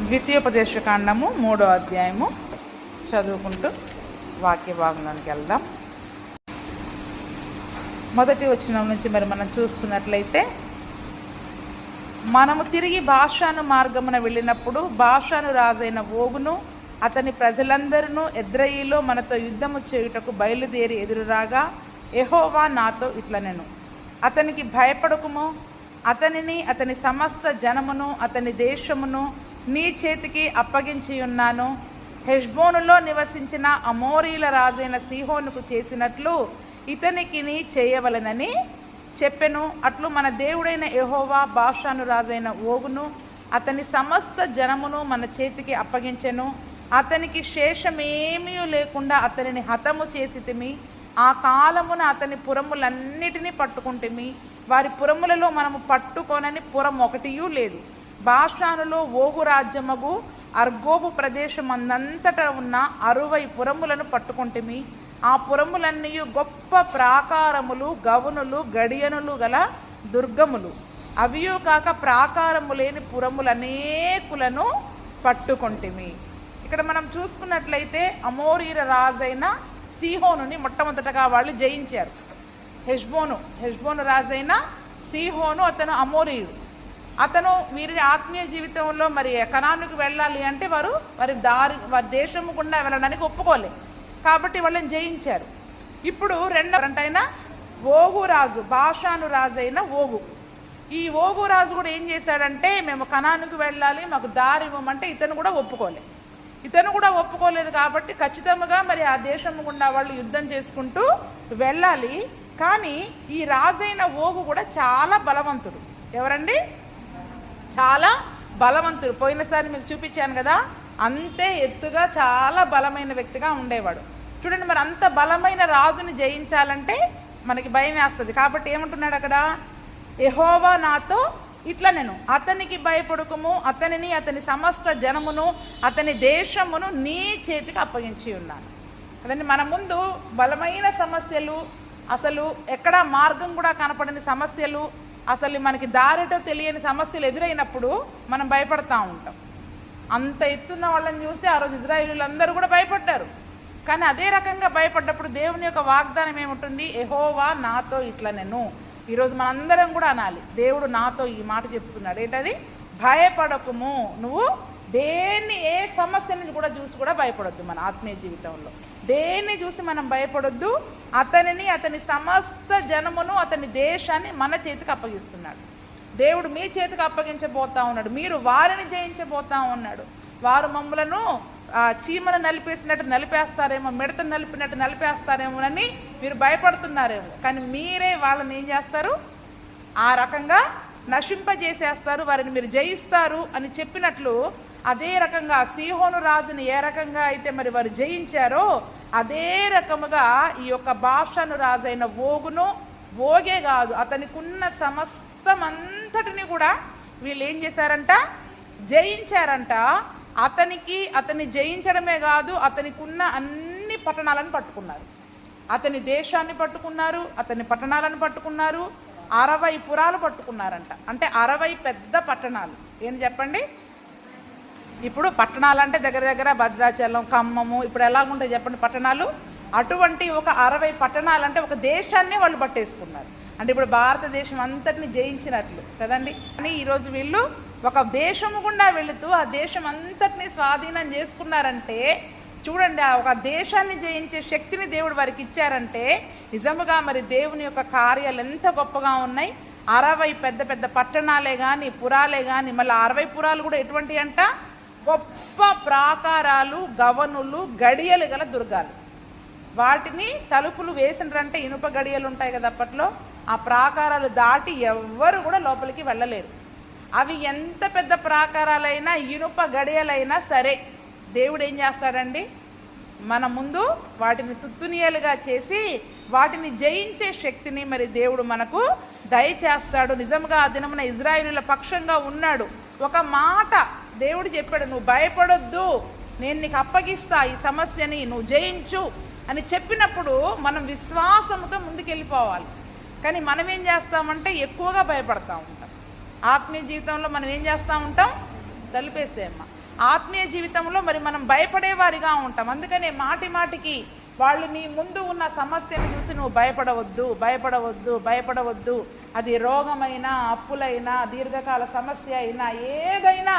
ద్వితీయోపదేశకాండము 3వ అధ్యాయము చదువుకుంటూ వాక్య భాగంలోనికి వెళ్దాం. మొదటి వచనం నుంచి మనం చూసుకున్నట్లయితే, మనము తిరిగి బాషాను మార్గమున వెళ్ళినప్పుడు బాషాను రాజైన ఓగును అతని ప్రజలందరూ ఎద్రెయిలో మనతో యుద్ధము చేయుటకు బయలుదేరి ఎదురురాగా, యెహోవా నాతో ఇట్లనెను, అతనికి భయపడకుము, అతనిని అతని సమస్త జనమును అతని దేశమును నీ చేతికి అప్పగించి ఉన్నాను. హెష్బోనులో నివసించిన అమోరీల రాజైన సీహోనుకు చేసినట్లు ఇతనికి చేయవలెనని చెప్పెను. అట్లు మన దేవుడైన యెహోవా బాషాను రాజైన ఓగును అతని సమస్త జనమును మన చేతికి అప్పగించెను. అతనికి శేషమేమీ లేకుండా అతనిని హతము చేసితిమి. ఆ కాలమున అతని పురములన్నిటినీ పట్టుకుంటిమి. వారి పురములలో మనము పట్టుకొనని పురం ఒకటియూ లేదు. బాషానులో ఓగు రాజ్యమగు అర్గోబు ప్రదేశమందంతటా ఉన్న 60 పురములను పట్టుకుంటిమి. ఆ పురములన్నీ గొప్ప ప్రాకారములు, గవనులు, గడియనులు గల దుర్గములు. అవియూ కాక ప్రాకారము లేని పురములనేకులను పట్టుకుంటిమి. ఇక్కడ మనం చూసుకున్నట్లయితే అమోరీల రాజైన సీహోనుని మొట్టమొదటగా వాళ్ళు జయించారు. హెష్బోను రాజైన సీహోను అతను అమోరీయుడు. అతను వీరి ఆత్మీయ జీవితంలో కనానుకు వెళ్ళాలి అంటే వారి దేశము గుండా వెళ్ళడానికి ఒప్పుకోలేదు. కాబట్టి వాళ్ళని జయించారు. ఇప్పుడు రెండవరంటైన ఓగు రాజు, బాషాను రాజైన ఓగు. ఈ ఓగు రాజు కూడా ఏం చేశాడంటే, మేము కనానుకు వెళ్ళాలి, మాకు దారి ఇవ్వమంటే ఇతను కూడా ఒప్పుకోలేదు. కాబట్టి ఖచ్చితంగా ఆ దేశము గుండా వాళ్ళు యుద్ధం చేసుకుంటూ వెళ్ళాలి. కానీ ఈ రాజైన ఓగు కూడా చాలా బలవంతుడు. ఎవరండి? చాలా బలవంతుడు. పోయినసారి మీకు చూపించాను కదా, అంతే ఎత్తుగా చాలా బలమైన వ్యక్తిగా ఉండేవాడు. చూడండి, అంత బలమైన రాజుని జయించాలంటే మనకి భయం వేస్తుంది. కాబట్టి ఏమంటున్నాడు అక్కడ, యెహోవా నాతో ఇట్లనెను, అతనికి భయపడకుము, అతనిని అతని సమస్త జనమును అతని దేశమును నీ చేతికి అప్పగించి ఉన్నాను. అదండి, మన ముందు బలమైన సమస్యలు, అసలు ఎక్కడ మార్గం కూడా కనపడని సమస్యలు, అసలు మనకి దారిటో తెలియని సమస్యలు ఎదురైనప్పుడు మనం భయపడతా ఉంటాం. అంత ఎత్తున్న వాళ్ళని చూసి ఆ రోజు ఇజ్రాయేలీయులందరూ కూడా భయపడ్డారు. కానీ అదే రకంగా భయపడ్డప్పుడు దేవుని యొక్క వాగ్దానం ఏముంటుంది? యెహోవా నాతో ఇట్లనెను. ఈరోజు మనందరం కూడా అనాలి, దేవుడు నాతో ఈ మాట చెప్తున్నాడు. ఏంటది? భయపడకుము. నువ్వు దేన్ని, ఏ సమస్యని కూడా చూసి కూడా భయపడొద్దు. మన ఆత్మీయ జీవితంలో దేన్ని చూసి మనం భయపడొద్దు. అతనిని అతని సమస్త జనమును అతని దేశాన్ని మన చేతికి అప్పగిస్తున్నాడు. దేవుడు మీ చేతికి అప్పగించబోతా ఉన్నాడు. మీరు వారిని జయించబోతా ఉన్నాడు. వారు మమ్మలను చీమను నలిపేసినట్టు నలిపేస్తారేమో, మిడతను నలిపినట్టు నలిపేస్తారేమోనని మీరు భయపడుతున్నారేమో. కానీ మీరే వాళ్ళని ఏం చేస్తారు? ఆ రకంగా నశింపజేసేస్తారు, వారిని మీరు జయిస్తారు అని చెప్పినట్లు, అదే రకంగా సీహోను రాజుని ఏ రకంగా అయితే వారు జయించారో అదే రకముగా ఈ యొక్క బాషాను రాజైన ఓగును, ఓగే కాదు అతనికి ఉన్న సమస్తమంతటిని కూడా వీళ్ళు ఏం చేశారంట? జయించారంట. అతన్ని జయించడమే కాదు, అతనికి ఉన్న అన్ని పట్టణాలను పట్టుకున్నారు. అతని దేశాన్ని పట్టుకున్నారు, అతని పట్టణాలను పట్టుకున్నారు, 60 పురాలు పట్టుకున్నారంట. అంటే 60 పెద్ద పట్టణాలు. ఏంటి చెప్పండి? ఇప్పుడు పట్టణాలు అంటే దగ్గర భద్రాచలం, ఖమ్మము, ఇప్పుడు ఎలాగుంటాయి చెప్పండి పట్టణాలు? అటువంటి ఒక 60 పట్టణాలు, అంటే ఒక దేశాన్ని వాళ్ళు పట్టేసుకున్నారు. అంటే ఇప్పుడు భారతదేశం అంతటిని జయించినట్లు కదండి. కానీ ఈరోజు వీళ్ళు ఒక దేశము గుండా వెళుతూ ఆ దేశం అంతటిని స్వాధీనం చేసుకున్నారంటే చూడండి, ఆ ఒక దేశాన్ని జయించే శక్తిని దేవుడు వారికి ఇచ్చారంటే నిజముగా దేవుని యొక్క కార్యాలు ఎంత గొప్పగా ఉన్నాయి. 60 పెద్ద పెద్ద పట్టణాలే కానీ, పురాలే కానీ, మళ్ళీ 60 పురాలు కూడా ఎటువంటి అంట? గొప్ప ప్రాకారాలు, గవనులు, గడియలు గల దుర్గాలు. వాటిని తలుపులు వేసినారంటే ఇనుప గడియలు ఉంటాయి కదా అప్పట్లో, ఆ ప్రాకారాలు దాటి ఎవ్వరు కూడా లోపలికి వెళ్ళలేరు. అవి ఎంత పెద్ద ప్రాకారాలైనా, ఇనుప గడియలైనా సరే దేవుడు ఏం చేస్తాడండి? మన ముందు వాటిని తుత్తునియలుగా చేసి వాటిని జయించే శక్తిని దేవుడు మనకు దయచేస్తాడు. నిజంగా ఆ దినమున ఇజ్రాయేలీయుల పక్షంగా ఉన్నాడు. ఒక మాట దేవుడు చెప్పాడు, నువ్వు భయపడొద్దు, నేను నీకు అప్పగిస్తా ఈ సమస్యని, నువ్వు జయించు అని చెప్పినప్పుడు మనం విశ్వాసంతో ముందుకెళ్ళిపోవాలి. కానీ మనం ఏం చేస్తామంటే ఎక్కువగా భయపడతా ఉంటాం. ఆత్మీయ జీవితంలో మనం ఏం చేస్తూ ఉంటాం? తలుపేసేమ్మా. ఆత్మీయ జీవితంలో మరి మనం భయపడేవారిగా ఉంటాం. అందుకనే మాటి మాటికి వాళ్ళు నీ ముందు ఉన్న సమస్యను చూసి నువ్వు భయపడవద్దు, భయపడవద్దు, భయపడవద్దు. అది రోగమైనా, అప్పులైనా, దీర్ఘకాల సమస్య అయినా, ఏదైనా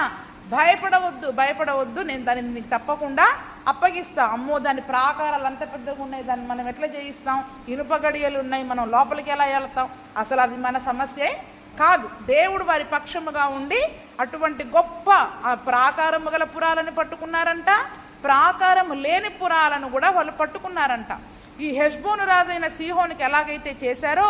భయపడవద్దు, భయపడవద్దు. నేను దాన్ని నీకు తప్పకుండా అప్పగిస్తా. అమ్మో, దాని ప్రాకారాలు అంత పెద్దగా ఉన్నాయి, దాన్ని మనం ఎట్లా చేయిస్తాం? ఇనుప గడియలు ఉన్నాయి, మనం లోపలికి ఎలా వెళ్తాం? అసలు అది మన సమస్యే కాదు. దేవుడు వారి పక్షముగా ఉండి అటువంటి గొప్ప ప్రాకారము గల పురాలను పట్టుకున్నారంట, ప్రాకారము లేని పురాలను కూడా వాళ్ళు పట్టుకున్నారంట. ఈ హెష్బోను రాజైన సీహోనుకి ఎలాగైతే చేశారో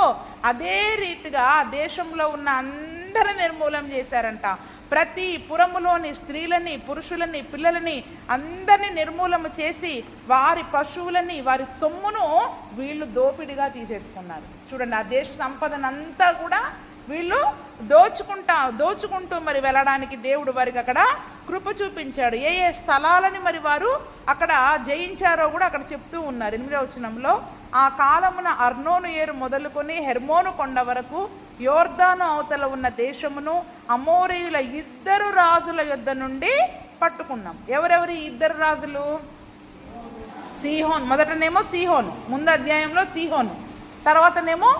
అదే రీతిగా దేశంలో ఉన్న అందరిని నిర్మూలన చేశారంట. ప్రతి పురములోని స్త్రీలని, పురుషులని, పిల్లలని అందరినీ నిర్మూలన చేసి వారి పశువులని, వారి సొమ్మును వీళ్ళు దోపిడిగా తీసేసుకున్నారు. చూడండి, ఆ దేశ సంపదనంతా కూడా వీళ్ళు దోచుకుంటూ మరి వెళ్ళడానికి దేవుడు వారికి అక్కడ కృప చూపించాడు. ఏ ఏ స్థలాలని మరి వారు అక్కడ జయించారో కూడా అక్కడ చెప్తూ ఉన్నారు. 8వ వచనంలో, ఆ కాలమున అర్నోను ఏరు మొదలుకొని హెర్మోను కొండ వరకు యోర్దాను అవతల ఉన్న దేశమును అమోరీయుల 2 రాజుల యొద్ద నుండి పట్టుకున్నాం. ఎవరెవరి 2 రాజులు? సీహోను. మొదటనేమో సీహోను, ముందు అధ్యాయంలో సీహోను, తర్వాతనేమో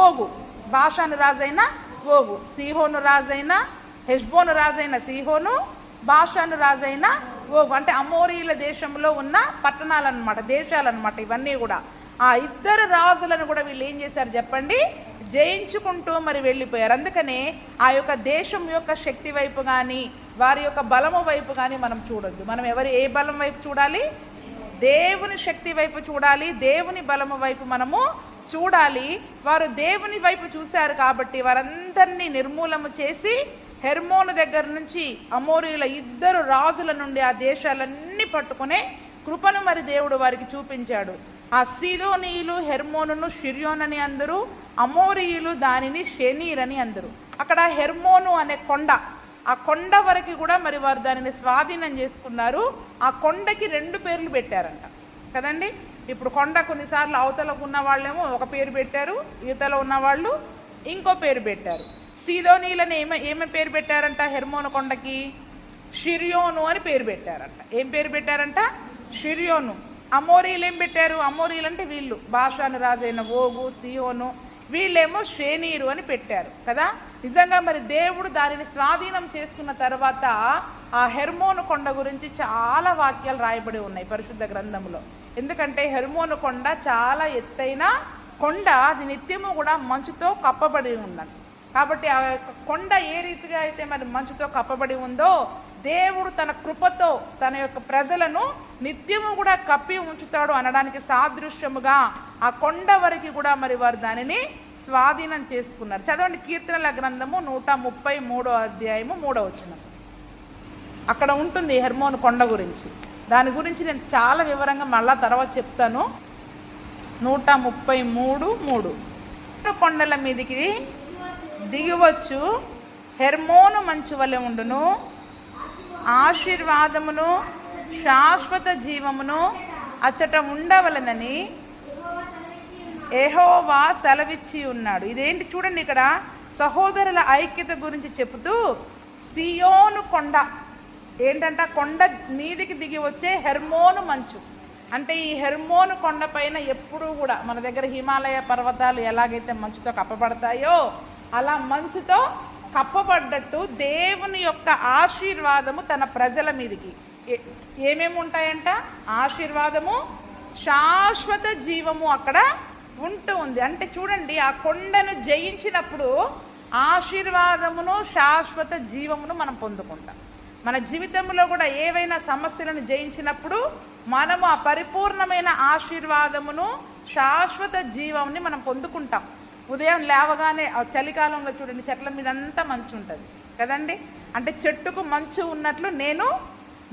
ఓగు, బాషాను రాజైన ఓగు. సీహోను రాజైన, హెష్బోను రాజైన సీహోను, బాషాను రాజైన ఓగు. అంటే అమోరీల దేశంలో ఉన్న పట్టణాలన్నమాట, దేశాలన్నమాట ఇవన్నీ కూడా. ఆ 2 రాజులను కూడా వీళ్ళు ఏం చేశారు చెప్పండి? జయించుకుంటూ మరి వెళ్ళిపోయారు. అందుకనే ఆ యొక్క దేశం యొక్క శక్తి వైపు కానీ, వారి యొక్క బలము వైపు కానీ మనం చూడొద్దు. మనం ఏ బలం వైపు చూడాలి? దేవుని శక్తి వైపు చూడాలి, దేవుని బలము వైపు మనము చూడాలి. వారు దేవుని వైపు చూశారు కాబట్టి వారందరినీ నిర్మూలన చేసి హెర్మోను దగ్గర నుంచి అమోరీయుల 2 రాజుల నుండి ఆ దేశాలన్నీ పట్టుకునే కృపను మరి దేవుడు వారికి చూపించాడు. ఆ సీదోనీయులు హెర్మోనును షిర్యోన్ అని అందరూ, అమోరీయులు దానిని షెనీర్ అని అందరూ. అక్కడ హెర్మోను అనే కొండ, ఆ కొండ వరకు కూడా మరి వారు దానిని స్వాధీనం చేసుకున్నారు. ఆ కొండకి 2 పేర్లు పెట్టారంట కదండి. ఇప్పుడు కొండ కొన్నిసార్లు అవతలకు ఉన్న వాళ్ళేమో ఒక పేరు పెట్టారు, యువతలో ఉన్నవాళ్ళు ఇంకో పేరు పెట్టారు. సీదోనీయులని ఏమే పేరు పెట్టారంట? హెర్మోను కొండకి షిర్యోను అని పేరు పెట్టారంట. ఏం పేరు పెట్టారంట? షిర్యోను. అమోరీలు ఏం పెట్టారు? అమోరీలు అంటే వీళ్ళు, బాషాను రాజైన ఓగు, సీహోను, వీళ్ళేమో షేనీరు అని పెట్టారు కదా. నిజంగా మరి దేవుడు దానిని స్వాధీనం చేసుకున్న తర్వాత ఆ హెర్మోను కొండ గురించి చాలా వాక్యాలు రాయబడి ఉన్నాయి పరిశుద్ధ గ్రంథంలో. ఎందుకంటే హెర్మోను కొండ చాలా ఎత్తైన కొండ, అది నిత్యము కూడా మంచుతో కప్పబడి ఉన్నది. కాబట్టి ఆ కొండ ఏ రీతిగా అయితే మరి మంచుతో కప్పబడి ఉందో, దేవుడు తన కృపతో తన యొక్క ప్రజలను నిత్యము కూడా కప్పి ఉంచుతాడు అనడానికి సాదృశ్యముగా ఆ కొండ వరకు కూడా మరి వారు దానిని స్వాధీనం చేసుకున్నారు. చదవండి, కీర్తనల గ్రంథము 133వ అధ్యాయము 3వ వచనం. అక్కడ ఉంటుంది హెర్మోను కొండ గురించి. దాని గురించి నేను చాలా వివరంగా మళ్ళా తర్వాత చెప్తాను. 133:3 కొండల మీదికి దిగివచ్చు, హెర్మోను మంచు వలె ఉండును, ఆశీర్వాదమును శాశ్వత జీవమును అచ్చట ఉండవలనని యెహోవా సెలవిచ్చి ఉన్నాడు. ఇదేంటి చూడండి, ఇక్కడ సహోదరుల ఐక్యత గురించి చెబుతూ సియోను కొండ ఏంటంట? కొండ మీదికి దిగి వచ్చే హెర్మోను మంచు. అంటే ఈ హెర్మోను కొండ పైన ఎప్పుడూ కూడా మన దగ్గర హిమాలయ పర్వతాలు ఎలాగైతే మంచుతో కప్పబడతాయో అలా మంచుతో కప్పబడ్డట్టు దేవుని యొక్క ఆశీర్వాదము తన ప్రజల మీదికి ఏమేమి ఉంటాయంట? ఆశీర్వాదము, శాశ్వత జీవము అక్కడ ఉంటూ ఉంది. అంటే చూడండి, ఆ కొండను జయించినప్పుడు ఆశీర్వాదమును శాశ్వత జీవమును మనం పొందుకుంటాం. మన జీవితంలో కూడా ఏవైనా సమస్యలను జయించినప్పుడు మనము ఆ పరిపూర్ణమైన ఆశీర్వాదమును శాశ్వత జీవంని మనం పొందుకుంటాం. ఉదయం లేవగానే ఆ చలికాలంలో చూడండి, చెట్ల మీద అంతా మంచు ఉంటుంది కదండి. అంటే చెట్టుకు మంచు ఉన్నట్లు నేను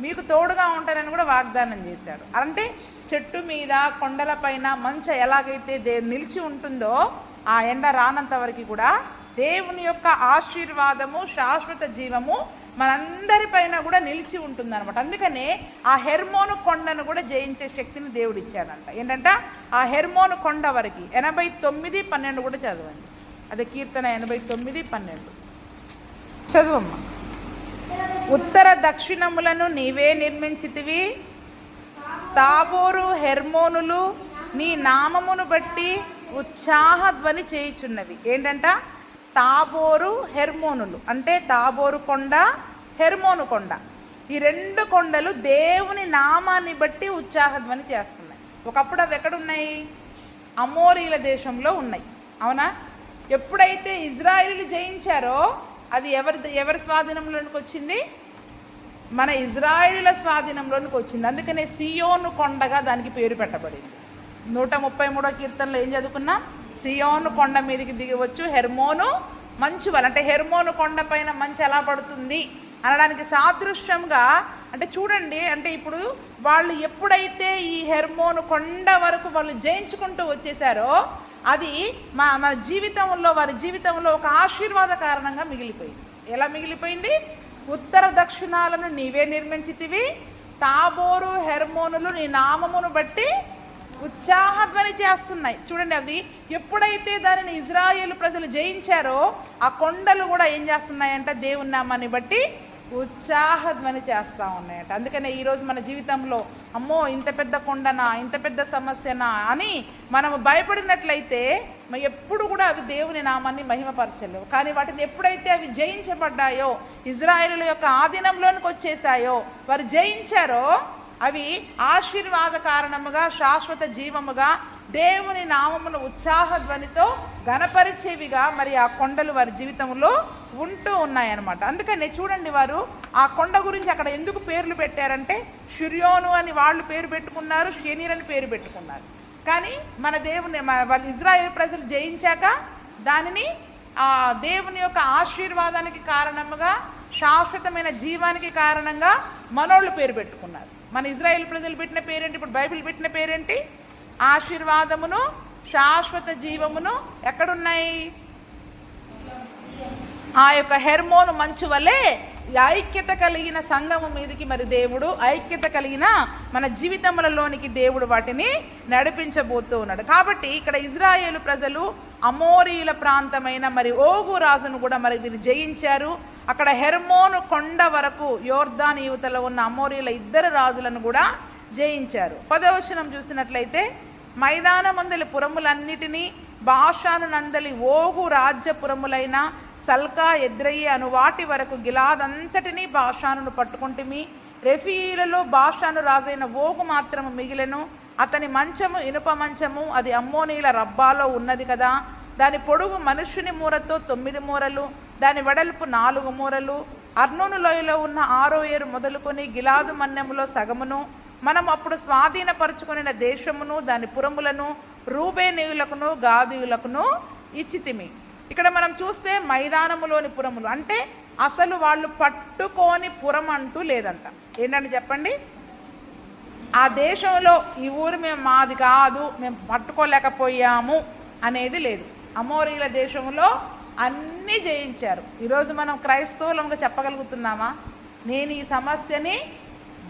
మీకు తోడుగా ఉంటానని కూడా వాగ్దానం చేశాడు. అంటే చెట్టు మీద, కొండల పైన మంచు ఎలాగైతే నిలిచి ఉంటుందో ఆ ఎండ రానంత వరకు కూడా దేవుని యొక్క ఆశీర్వాదము, శాశ్వత జీవము మనందరిపైన కూడా నిలిచి ఉంటుంది అనమాట. అందుకనే ఆ హెర్మోను కొండను కూడా జయించే శక్తిని దేవుడు ఇచ్చాడంట. ఏంటంట? ఆ హెర్మోను కొండ వరకు. 89:12 కూడా చదవండి. అదే కీర్తన 89:12 చదువమ్మా. ఉత్తర దక్షిణములను నీవే నిర్మించితివి. తాబోరు హెర్మోనులు నీ నామమును బట్టి ఉత్సాహధ్వని చేయుచున్నవి. ఏంటంట? తాబోరు హెర్మోనులు అంటే తాబోరు కొండ, హెర్మోను కొండ. ఈ రెండు కొండలు దేవుని నామాన్ని బట్టి ఉత్సాహధ్వని చేస్తున్నాయి. ఒకప్పుడు అవి ఎక్కడున్నాయి? అమోరీల దేశంలో ఉన్నాయి. అవునా? ఎప్పుడైతే ఇజ్రాయిలు జయించారో అది ఎవరి స్వాధీనంలోనికి వచ్చింది? మన ఇజ్రాయిలుల స్వాధీనంలోనికి వచ్చింది. అందుకనే సియోను కొండగా దానికి పేరు పెట్టబడింది. 133వ కీర్తనలో ఏం చదువుకున్నాం? సియోను కొండ మీదకి దిగవచ్చు హెర్మోను మంచు వల్ల. అంటే హెర్మోను కొండ పైన మంచు ఎలా పడుతుంది అనడానికి సాదృశ్యంగా. అంటే చూడండి, అంటే ఇప్పుడు వాళ్ళు ఎప్పుడైతే ఈ హెర్మోను కొండ వరకు వాళ్ళు జయించుకుంటూ వచ్చేసారో అది మన జీవితంలో, వారి జీవితంలో ఒక ఆశీర్వాద కారణంగా మిగిలిపోయింది. ఎలా మిగిలిపోయింది? ఉత్తర దక్షిణాలను నీవే నిర్మించితివి. తాబోరు హెర్మోనులు నీ నామమును బట్టి ఉత్సాహధ్వని చేస్తున్నాయి. చూడండి, అవి ఎప్పుడైతే దానిని ఇజ్రాయేలు ప్రజలు జయించారో ఆ కొండలు కూడా ఏం చేస్తున్నాయంట? దేవుని నామాన్ని బట్టి ఉత్సాహధ్వని చేస్తూ ఉన్నాయంట. అందుకనే ఈరోజు మన జీవితంలో అమ్మో ఇంత పెద్ద కొండనా, ఇంత పెద్ద సమస్యనా అని మనము భయపడినట్లయితే ఎప్పుడు కూడా అవి దేవుని నామాన్ని మహిమపరచలేవు. కానీ వాటిని ఎప్పుడైతే అవి జయించబడ్డాయో, ఇజ్రాయేలుల యొక్క ఆధీనంలోనికి వచ్చేసాయో, వారు జయించారో అవి ఆశీర్వాద కారణముగా, శాశ్వత జీవముగా, దేవుని నామమును ఉత్సాహధ్వనితో గణపరిచేవిగా మరి ఆ కొండలు వారి జీవితంలో ఉంటూ ఉన్నాయన్నమాట. అందుకని చూడండి, వారు ఆ కొండ గురించి అక్కడ ఎందుకు పేర్లు పెట్టారంటే షిర్యోను అని వాళ్ళు పేరు పెట్టుకున్నారు, షెనీర్ అని పేరు పెట్టుకున్నారు. కానీ మన దేవుని వాళ్ళు ఇజ్రాయేల్ ప్రజలు జయించాక దానిని ఆ దేవుని యొక్క ఆశీర్వాదానికి కారణముగా, శాశ్వతమైన జీవానికి కారణంగా మనోళ్ళు పేరు పెట్టుకున్నారు. మన ఇజ్రాయేల్ ప్రజలు పెట్టిన పేరేంటి? ఇప్పుడు బైబిల్ పెట్టిన పేరేంటి? ఆశీర్వాదమును, శాశ్వత జీవమును ఎక్కడున్నాయి? ఆ యొక్క హెర్మోను మంచు వలె ఐక్యత కలిగిన సంఘము మీదకి మరి దేవుడు, ఐక్యత కలిగిన మన జీవితములలోనికి దేవుడు వాటిని నడిపించబోతూ ఉన్నాడు. కాబట్టి ఇక్కడ ఇజ్రాయేలు ప్రజలు అమోరీయుల ప్రాంతమైన మరి ఓగు రాజును కూడా మరి వీరు జయించారు. అక్కడ హెర్మోను కొండ వరకు యోర్దాను యువతలో ఉన్న అమోరీయుల 2 రాజులను కూడా జయించారు. 10వ వచనం చూసినట్లయితే, మైదానమందలి పురములన్నిటినీ బాషాను నందలి ఓగు రాజ్యపురములైన సల్కా, ఎద్రయి అను వాటి వరకు గిలాదంతటినీ బాషానును పట్టుకుంటుమి. రెఫీలలో బాషాను రాజైన ఓగు మాత్రము మిగిలెను. అతని మంచము ఇనుప మంచము, అది అమ్మోనీల రబ్బాలో ఉన్నది కదా. దాని పొడుగు మనుష్యుని మూరతో 9 మూరలు, దాని వెడల్పు 4 మూరలు. అర్నోను లోయలో ఉన్న 6వ ఏరు మొదలుకొని గిలాదు మన్యములో సగమును మనం అప్పుడు స్వాధీనపరుచుకొనిన దేశమును దాని పురములను రూబేనీయులకును గాదీయులకును ఇచ్చితిమి. ఇక్కడ మనం చూస్తే మైదానములోని పురములు అంటే అసలు వాళ్ళు పట్టుకోని పురం అంటూ లేదంట. ఏంటంటే చెప్పండి, ఆ దేశంలో ఈ ఊరు మాది కాదు, మేము పట్టుకోలేకపోయాము అనేది లేదు. అమోరీల దేశంలో అన్నీ జయించారు. ఈరోజు మనం క్రైస్తవులంగా చెప్పగలుగుతున్నామా? నేను ఈ సమస్యని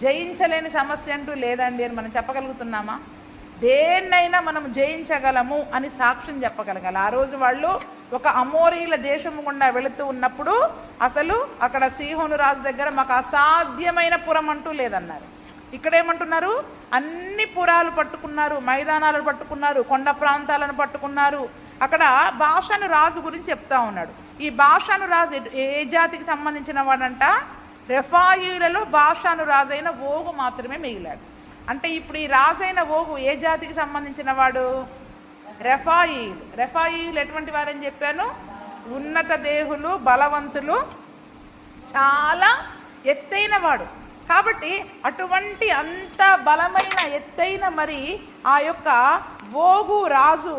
జయించలేని సమస్య అంటూ లేదండి అని మనం చెప్పగలుగుతున్నామా? దేన్నైనా మనం జయించగలము అని సాక్ష్యం చెప్పగలగాలి. ఆ రోజు వాళ్ళు ఒక అమోరీల దేశం గుండా వెళుతూ ఉన్నప్పుడు అసలు అక్కడ సీహోను రాజు దగ్గర మాకు అసాధ్యమైన పురం అంటూ లేదన్నారు. ఇక్కడేమంటున్నారు? అన్ని పురాలు పట్టుకున్నారు, మైదానాలను పట్టుకున్నారు, కొండ ప్రాంతాలను పట్టుకున్నారు. అక్కడ బాషాను రాజు గురించి చెప్తా ఉన్నాడు. ఈ బాషాను రాజు ఏ జాతికి సంబంధించిన వాడంట? రెఫాయిలలో బాషాను రాజైన ఓగు మాత్రమే మిగిలాడు. అంటే ఇప్పుడు ఈ రాజైన ఓగు ఏ జాతికి సంబంధించిన వాడు? రెఫాయిలు. రెఫాయిలు ఎటువంటి వారని చెప్పాను? ఉన్నత దేహులు, బలవంతులు, చాలా ఎత్తైన వాడు. కాబట్టి అటువంటి అంత బలమైన ఎత్తైన మరి ఆ యొక్క ఓగు రాజు,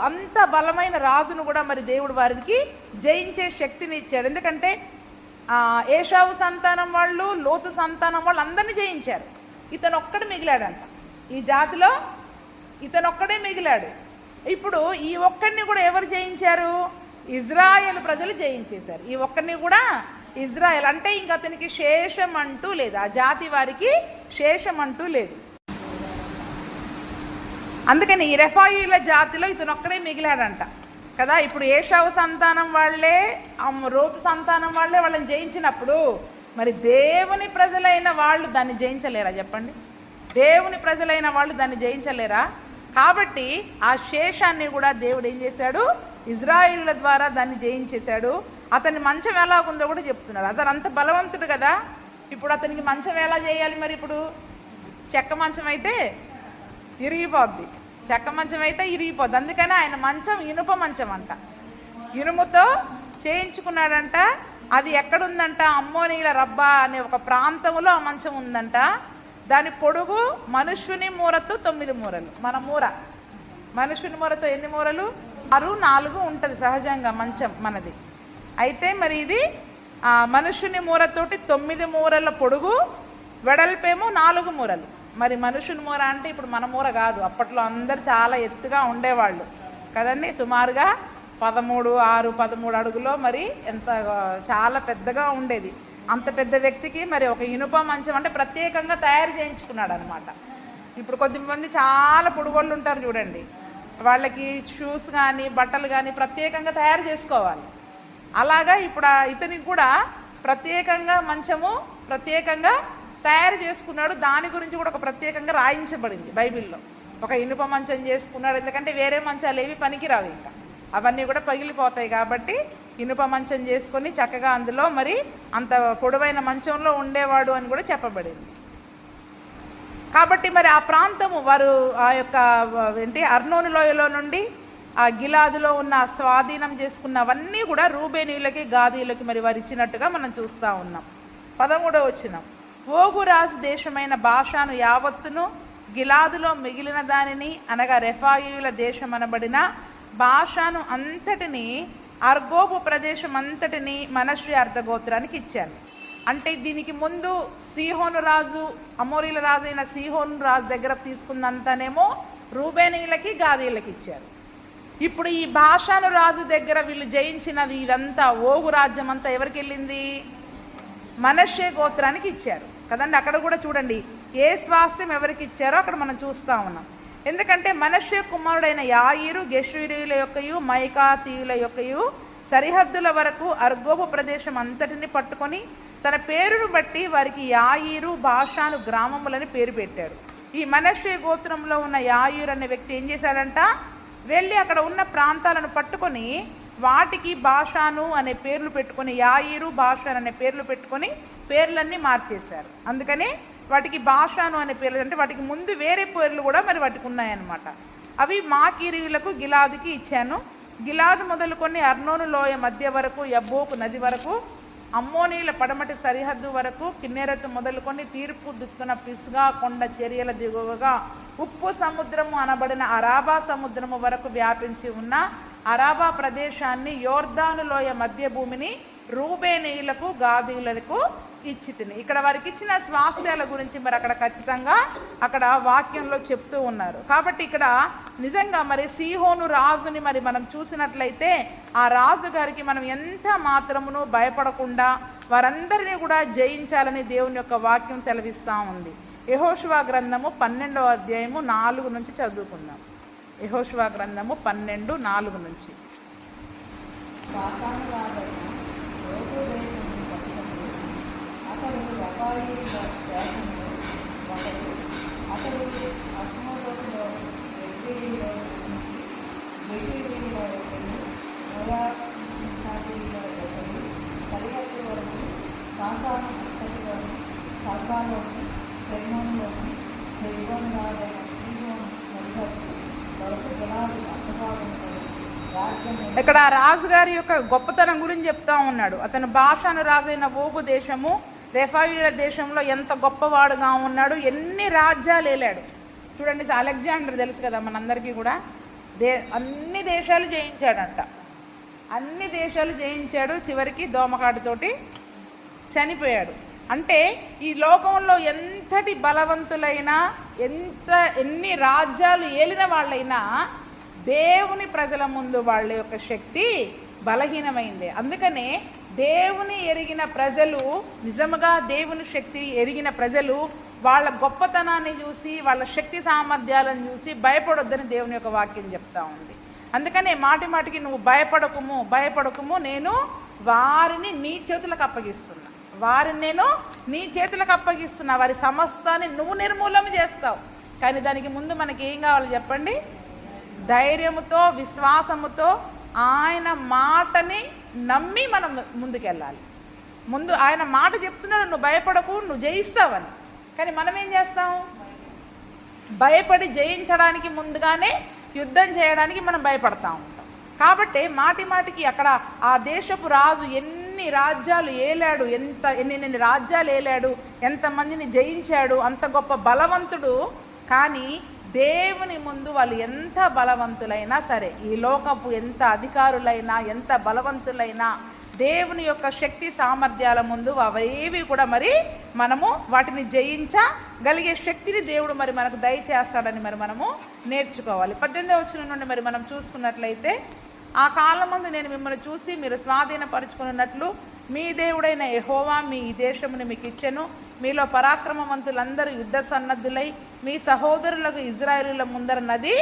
అంత బలమైన రాజును కూడా మరి దేవుడు వారికి జయించే శక్తిని ఇచ్చాడు. ఎందుకంటే ఏషావు సంతానం వాళ్ళు, లోతు సంతానం వాళ్ళు అందరినీ జయించారు. ఇతను ఒక్కడే మిగిలాడంట. ఈ జాతిలో ఇతను ఒక్కడే మిగిలాడు. ఇప్పుడు ఈ ఒక్కడిని కూడా ఎవరు జయించారు? ఇజ్రాయేల్ ప్రజలు జయించేశారు. ఈ ఒక్కడిని కూడా ఇజ్రాయెల్ అంటే ఇంక అతనికి శేషం అంటూ లేదు, ఆ జాతి వారికి శేషం అంటూ లేదు. అందుకని ఈ రెఫాయిల జాతిలో ఇతను ఒక్కడే మిగిలాడంట. కదా. ఇప్పుడు ఏషావు సంతానం వాళ్ళే రోతు సంతానం వాళ్ళే వాళ్ళని జయించినప్పుడు మరి దేవుని ప్రజలైన వాళ్ళు దాన్ని జయించలేరా చెప్పండి? దేవుని ప్రజలైన వాళ్ళు దాన్ని జయించలేరా? కాబట్టి ఆ శేషాన్ని కూడా దేవుడు ఏం చేశాడు? ఇజ్రాయిలుల ద్వారా దాన్ని జయించేశాడు. అతని మంచం ఎలా ఉందో కూడా చెప్తున్నాడు. అతను అంత బలవంతుడు కదా. ఇప్పుడు అతనికి మంచం ఎలా చేయాలి? మరి ఇప్పుడు చెక్క మంచం అయితే ఇరిగిపోద్ది, చెక్క మంచం అయితే ఇరిగిపోద్ది. అందుకని ఆయన మంచం ఇనుప మంచం అంట, ఇనుముతో చేయించుకున్నాడంట. అది ఎక్కడుందంట? అమ్మోనీల రబ్బా అనే ఒక ప్రాంతంలో ఆ మంచం ఉందంట. దాని పొడుగు మనుష్యుని మూరతో 9 మూరలు. మన మూర మనుష్యుని మూరతో ఎన్ని మూరలు? 6, 4 ఉంటుంది సహజంగా మంచం మనది. అయితే మరి ఇది మనుష్యుని మూరతోటి 9 మూరల పొడుగు, వెడల్పేమో 4 మూరలు. మరి మనుషుని మూర అంటే ఇప్పుడు మన మూర కాదు, అప్పట్లో అందరు చాలా ఎత్తుగా ఉండేవాళ్ళు కదండి. సుమారుగా 13, 6, 13 అడుగులో మరి ఎంత చాలా పెద్దగా ఉండేది. అంత పెద్ద వ్యక్తికి మరి ఒక ఇనుప మంచం అంటే ప్రత్యేకంగా తయారు చేయించుకున్నాడు అనమాట. ఇప్పుడు కొద్దిమంది చాలా పొడుగోళ్ళు ఉంటారు చూడండి, వాళ్ళకి షూస్ కానీ బట్టలు కానీ ప్రత్యేకంగా తయారు చేసుకోవాలి. అలాగా ఇప్పుడు ఇతనికి కూడా ప్రత్యేకంగా మంచము ప్రత్యేకంగా తయారు చేసుకున్నాడు. దాని గురించి కూడా ఒక ప్రత్యేకంగా రాయించబడింది బైబిల్లో. ఒక ఇనుప మంచం చేసుకున్నాడు, ఎందుకంటే వేరే మంచాలు ఏవి పనికిరావు, ఇంకా అవన్నీ కూడా పగిలిపోతాయి. కాబట్టి ఇనుప మంచం చేసుకొని చక్కగా అందులో మరి అంత పొడవైన మంచంలో ఉండేవాడు అని కూడా చెప్పబడింది. కాబట్టి మరి ఆ ప్రాంతము వారు ఆ యొక్క అర్నోను లోయలో నుండి ఆ గిలాదులో ఉన్న స్వాధీనం చేసుకున్నవన్నీ కూడా రూబేనీయులకి గాదీయులకి మరి వారు ఇచ్చినట్టుగా మనం చూస్తూ ఉన్నాం. 13వ వచనం, ఓగు రాజు దేశమైన బాషాను యావత్తును, గిలాదులో మిగిలిన దానిని అనగా రెఫాయియుల దేశం అనబడిన బాషాను అంతటిని, అర్గోబు ప్రదేశం అంతటిని మనష్షే అర్ధగోత్రానికి ఇచ్చాను. అంటే దీనికి ముందు సీహోను రాజు, అమోరీల రాజు అయిన సీహోను రాజు దగ్గర తీసుకుందంతానేమో రూబేనీయులకి గాదీయులకి ఇచ్చారు. ఇప్పుడు ఈ బాషాను రాజు దగ్గర వీళ్ళు జయించినది ఇదంతా ఓగు రాజ్యం అంతా ఎవరికి వెళ్ళింది? మనష్షే గోత్రానికి ఇచ్చారు కదండి. అక్కడ కూడా చూడండి ఏ స్వాస్థ్యం ఎవరికి ఇచ్చారో అక్కడ మనం చూస్తూ ఉన్నాం. ఎందుకంటే మనష్షే కుమారుడైన యాయీరు గెషూరీయుల యొక్కయు మైకాతీయుల యొక్కయు సరిహద్దుల వరకు అర్గోబు ప్రదేశం అంతటిని పట్టుకొని తన పేరును బట్టి వారికి యాయీరు బాషాను గ్రామములని పేరు పెట్టారు. ఈ మనష్షే గోత్రంలో ఉన్న యాయీరు అనే వ్యక్తి ఏం చేశాడంట? వెళ్ళి అక్కడ ఉన్న ప్రాంతాలను పట్టుకొని వాటికి బాషాను అనే పేర్లు పెట్టుకొని, యాయీరు బాషాను అనే పేర్లు పెట్టుకొని పేర్లన్నీ మార్చేశారు. అందుకని వాటికి బాషాను అనే పేర్లు, అంటే వాటికి ముందు వేరే పేర్లు కూడా మరి వాటికి ఉన్నాయన్నమాట. అవి మాకీరీయులకు గిలాదుకి ఇచ్చాను. గిలాదు మొదలుకొని అర్నోను లోయ మధ్య వరకు, యబ్బోకు నది వరకు, అమ్మోనీల పడమటి సరిహద్దు వరకు, కిన్నెరెతు మొదలుకొని తూర్పు దిక్కున పిస్గా కొండ చర్యల దిగువగా ఉప్పు సముద్రము అనబడిన అరాబా సముద్రము వరకు వ్యాపించి ఉన్న అరాబా ప్రదేశాన్ని, యోర్దాను లోయ మధ్య భూమిని రూబేనీయులకు గాదీయులకు ఇచ్చి తిని. ఇక్కడ వారికి ఇచ్చిన స్వాస్థ్యాల గురించి మరి అక్కడ ఖచ్చితంగా అక్కడ వాక్యంలో చెప్తూ ఉన్నారు. కాబట్టి ఇక్కడ నిజంగా మరి సీహోను రాజుని మరి మనం చూసినట్లయితే ఆ రాజు గారికి మనం ఎంత మాత్రమును భయపడకుండా వారందరినీ కూడా జయించాలని దేవుని యొక్క వాక్యం సెలవిస్తూ ఉంది. యెహోషువ గ్రంథము 12వ అధ్యాయము 4 నుంచి చదువుకుందాం. యెహోషువ గ్రంథము 12:4 నుంచి. ఇక్కడ రాజుగారి యొక్క గొప్పతనం గురించి చెప్తా ఉన్నాడు. అతను బాషాను రాజైన ఓగు దేశము, రెఫాయిల దేశంలో ఎంత గొప్పవాడుగా ఉన్నాడు, ఎన్ని రాజ్యాలు ఏలాడు చూడండి. అలెగ్జాండర్ తెలుసు కదా మనందరికీ కూడా, అన్ని దేశాలు జయించాడంట, అన్ని దేశాలు జయించాడు. చివరికి దోమకాటుతోటి చనిపోయాడు. అంటే ఈ లోకంలో ఎంతటి బలవంతులైనా, ఎన్ని రాజ్యాలు ఏలిన వాళ్ళైనా దేవుని ప్రజల ముందు వాళ్ళ యొక్క శక్తి బలహీనమైంది. అందుకనే దేవుని ఎరిగిన ప్రజలు, నిజముగా దేవుని శక్తి ఎరిగిన ప్రజలు వాళ్ళ గొప్పతనాన్ని చూసి, వాళ్ళ శక్తి సామర్థ్యాలను చూసి భయపడొద్దని దేవుని యొక్క వాక్యం చెప్తా ఉంది. అందుకనే మాటి మాటికి నువ్వు భయపడకుము, నేను వారిని నీ చేతులకు అప్పగిస్తున్నా, వారి సమస్తాన్ని నువ్వు నిర్మూలన చేస్తావు. కానీ దానికి ముందు మనకి ఏం కావాలి చెప్పండి? ధైర్యముతో, విశ్వాసముతో ఆయన మాటని నమ్మి మనం ముందుకెళ్ళాలి. ముందు ఆయన మాట చెప్తున్నాడు, నువ్వు భయపడకు, నువ్వు జయిస్తావని. కానీ మనం ఏం చేస్తాం? భయపడి జయించడానికి ముందుగానే యుద్ధం చేయడానికి మనం భయపడతా ఉంటాం. కాబట్టి మాటి మాటికి అక్కడ ఆ దేశపు రాజు ఎన్ని రాజ్యాలు ఏలాడు, ఎన్ని రాజ్యాలు ఏలాడు, ఎంతమందిని జయించాడు, అంత గొప్ప బలవంతుడు. కానీ దేవుని ముందు వాళ్ళు ఎంత బలవంతులైనా సరే, ఈ లోకపు ఎంత అధికారులైనా, ఎంత బలవంతులైనా, దేవుని యొక్క శక్తి సామర్థ్యాల ముందు అవేవి కూడా మరి మనము వాటిని జయించగలిగే శక్తిని దేవుడు మరి మనకు దయచేస్తాడని మరి మనము నేర్చుకోవాలి. 18వ వచనం నుండి మరి మనం చూసుకున్నట్లయితే, ఆ కాలం ముందు నేను మిమ్మల్ని చూసి మీరు స్వాధీనపరుచుకున్నట్లు మీ దేవుడైన యెహోవా మీ ఈ దేశముని మీకు ఇచ్చెను. మీలో పరాక్రమవంతులందరూ యుద్ధ సన్నద్ధులై మీ సహోదరులకు ఇజ్రాయేలుల ముందర నది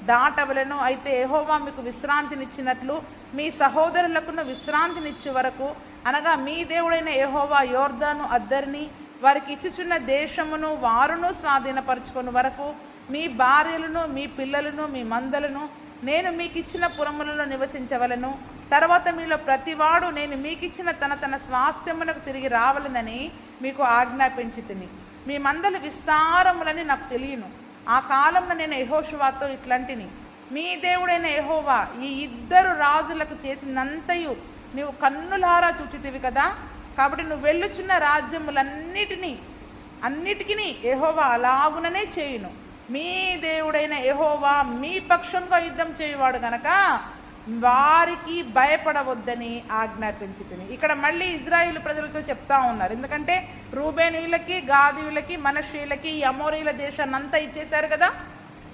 దాటవలెను. అయితే యెహోవా మీకు విశ్రాంతినిచ్చినట్లు మీ సహోదరులకును విశ్రాంతినిచ్చు వరకు, అనగా మీ దేవుడైన యెహోవా యోర్దాను అద్దరిని వారికి ఇచ్చుచున్న దేశమును వారును స్వాధీనపరుచుకుని వరకు మీ భార్యలను, మీ పిల్లలను, మీ మందలను నేను మీకు ఇచ్చిన పురములలో నివసించవలను. తర్వాత మీలో ప్రతివాడు నేను మీకిచ్చిన తన స్వాస్థ్యమునకు తిరిగి రావాలనని మీకు ఆజ్ఞాపించితిని. మీ మందలు విస్తారములని నాకు తెలియను. ఆ కాలంలో నేను యెహోషువతో ఇట్లాంటిని, మీ దేవుడైన యెహోవా ఈ ఇద్దరు రాజులకు చేసినంతయు నీవు కన్నులారా చూచితివి కదా. కాబట్టి నువ్వు వెళ్ళుచున్న అన్నిటికీ యెహోవా అలాగుననే చేయును. మీ దేవుడైన యెహోవా మీ పక్షంగా యుద్ధం చేయువాడు గనక వారికి భయపడవద్దని ఆజ్ఞాపించితిని. ఇక్కడ మళ్ళీ ఇజ్రాయేలు ప్రజలతో చెప్తా ఉన్నారు. ఎందుకంటే రూబేనీయులకి, గాదీయులకి, మనష్షీయులకి ఈ అమోరీల దేశాన్ని అంతా ఇచ్చేశారు కదా.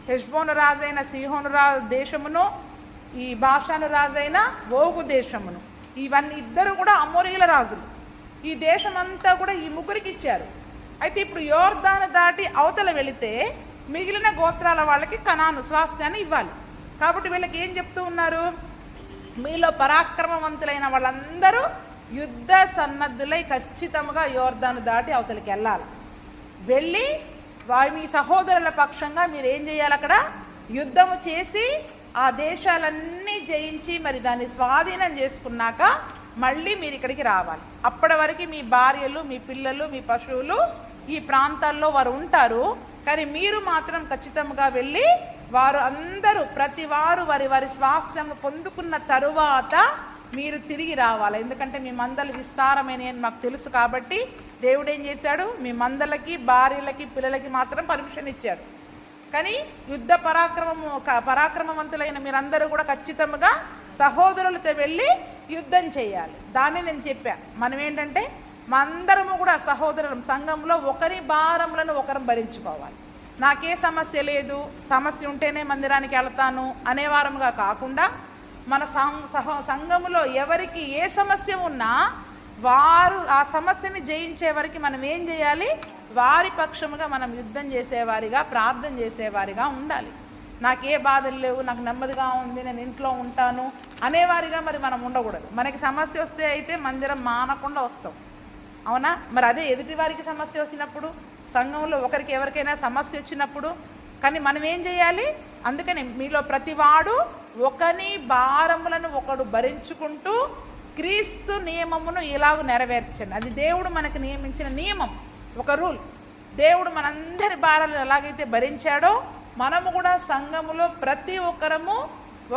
హెష్బోను రాజైన సీహోను దేశమును, ఈ బాషాను రాజైన ఓగు దేశమును, ఇవన్నీ ఇద్దరు కూడా అమోరీల రాజులు. ఈ దేశం అంతా కూడా ఈ ముగ్గురికి ఇచ్చారు. అయితే ఇప్పుడు యోర్దాను దాటి అవతల వెళితే మిగిలిన గోత్రాల వాళ్ళకి కనాను స్వాస్థ్యాన్ని ఇవ్వాలి. కాబట్టి వీళ్ళకి ఏం చెప్తూ ఉన్నారు? మీలో పరాక్రమవంతులైన వాళ్ళందరూ యుద్ధ సన్నద్ధులై ఖచ్చితంగా యోర్దాను దాటి అవతలికి వెళ్ళి మీ సహోదరుల పక్షంగా మీరు ఏం చేయాలి? అక్కడ యుద్ధము చేసి ఆ దేశాలన్నీ జయించి మరి దాన్ని స్వాధీనం చేసుకున్నాక మళ్ళీ మీరు ఇక్కడికి రావాలి. అప్పటి వరకు మీ భార్యలు, మీ పిల్లలు, మీ పశువులు ఈ ప్రాంతాల్లో వారు ఉంటారు. కానీ మీరు మాత్రం ఖచ్చితంగా వెళ్ళి వారు అందరూ ప్రతి వారు వారి స్వాస్థ్యం పొందుకున్న తరువాత మీరు తిరిగి రావాలి. ఎందుకంటే మీ మందలు విస్తారమైన మాకు తెలుసు. కాబట్టి దేవుడు ఏం చేశాడు? మీ మందలకి, భార్యలకి, పిల్లలకి మాత్రం పర్మిషన్ ఇచ్చాడు. కానీ యుద్ధ పరాక్రమవంతులైన మీరందరూ కూడా ఖచ్చితంగా సహోదరులతో వెళ్ళి యుద్ధం చేయాలి. దాన్ని నేను చెప్పా. మనం ఏంటంటే అందరము కూడా సహోదరులం, సంఘంలో ఒకరి భారములను ఒకరం భరించుకోవాలి. నాకే సమస్య లేదు, సమస్య ఉంటేనే మందిరానికి వెళ్తాను అనేవారముగా కాకుండా మన సంఘములో ఎవరికి ఏ సమస్య ఉన్నా వారు ఆ సమస్యని జయించే వరకు మనం ఏం చేయాలి? వారి పక్షముగా మనం యుద్ధం చేసేవారిగా, ప్రార్థన చేసేవారిగా ఉండాలి. నాకే బాధలు లేవు, నాకు నెమ్మదిగా ఉంది, నేను ఇంట్లో ఉంటాను అనేవారిగా మరి మనం ఉండకూడదు. మనకి సమస్య వస్తే అయితే మందిరం మానకుండా వస్తాం, అవునా? మరి అదే ఎదుటి వారికి సమస్య వచ్చినప్పుడు, సంఘంలో ఒకరికి ఎవరికైనా సమస్య వచ్చినప్పుడు కానీ మనం ఏం చేయాలి? అందుకని మీలో ప్రతివాడు ఒకని భారములను ఒకడు భరించుకుంటూ క్రీస్తు నియమమును ఇలాగ నెరవేర్చండి. అది దేవుడు మనకు నియమించిన నియమం, ఒక రూల్. దేవుడు మనందరి భారాలను ఎలాగైతే భరించాడో మనము కూడా సంఘములో ప్రతి ఒక్కరము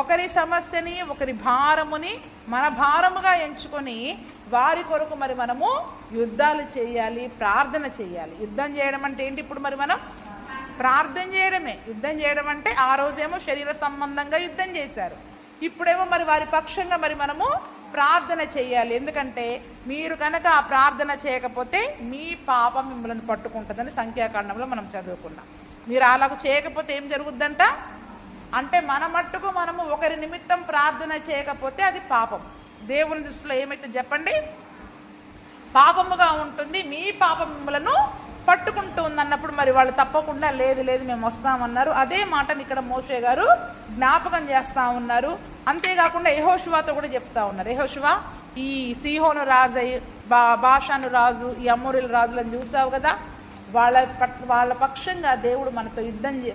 ఒకరి సమస్యని, ఒకరి భారముని మన భారముగా ఎంచుకొని వారి కొరకు మరి మనము యుద్ధాలు చేయాలి, ప్రార్థన చేయాలి. యుద్ధం చేయడం అంటే ఏంటి? ఇప్పుడు మరి మనం ప్రార్థన చేయడమే. యుద్ధం చేయడం అంటే ఆ రోజేమో శరీర సంబంధంగా యుద్ధం చేశారు, ఇప్పుడేమో మరి వారి పక్షంగా మరి మనము ప్రార్థన చేయాలి. ఎందుకంటే మీరు కనుక ఆ ప్రార్థన చేయకపోతే మీ పాపం మిమ్మల్ని పట్టుకుంటుందని సంఖ్యాకాండంలో మనం చదువుకున్నాం. మీరు అలాగ చేయకపోతే ఏం జరుగుద్దంట అంటే మన మట్టుకు మనము ఒకరి నిమిత్తం ప్రార్థన చేయకపోతే అది పాపం. దేవుని దృష్టిలో ఏమైతే చెప్పండి? పాపముగా ఉంటుంది. మీ పాపం మిమ్మలను పట్టుకుంటూ ఉందన్నప్పుడు మరి వాళ్ళు తప్పకుండా లేదు లేదు మేము వస్తామన్నారు. అదే మాటని ఇక్కడ మోషే గారు జ్ఞాపకం చేస్తూ ఉన్నారు. అంతేకాకుండా యెహోషువతో కూడా చెప్తా ఉన్నారు. యెహోషువ, ఈ సీహోను రాజు, బాషాను రాజు, ఈ అమోరీల రాజులను చూసావు కదా, వాళ్ళ పక్షంగా దేవుడు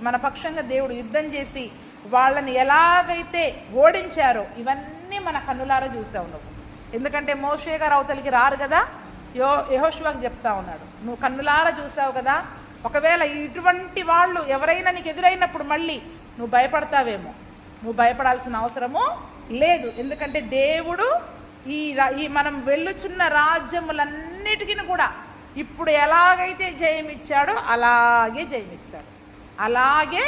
మన పక్షంగా దేవుడు యుద్ధం చేసి వాళ్ళని ఎలాగైతే ఓడించారో ఇవన్నీ మన కన్నులారా చూసావు నువ్వు. ఎందుకంటే మోషే గారు అవతలికి రారు కదా, యెహోషువకు చెప్తా ఉన్నాడు, నువ్వు కన్నులారా చూసావు కదా, ఒకవేళ ఇటువంటి వాళ్ళు ఎవరైనా నీకు ఎదురైనప్పుడు మళ్ళీ నువ్వు భయపడతావేమో. నువ్వు భయపడాల్సిన అవసరము లేదు. ఎందుకంటే దేవుడు ఈ మనం వెళ్ళుచున్న రాజ్యములన్నిటికీ కూడా ఇప్పుడు ఎలాగైతే జయం ఇచ్చాడో అలాగే జయమిస్తాడు, అలాగే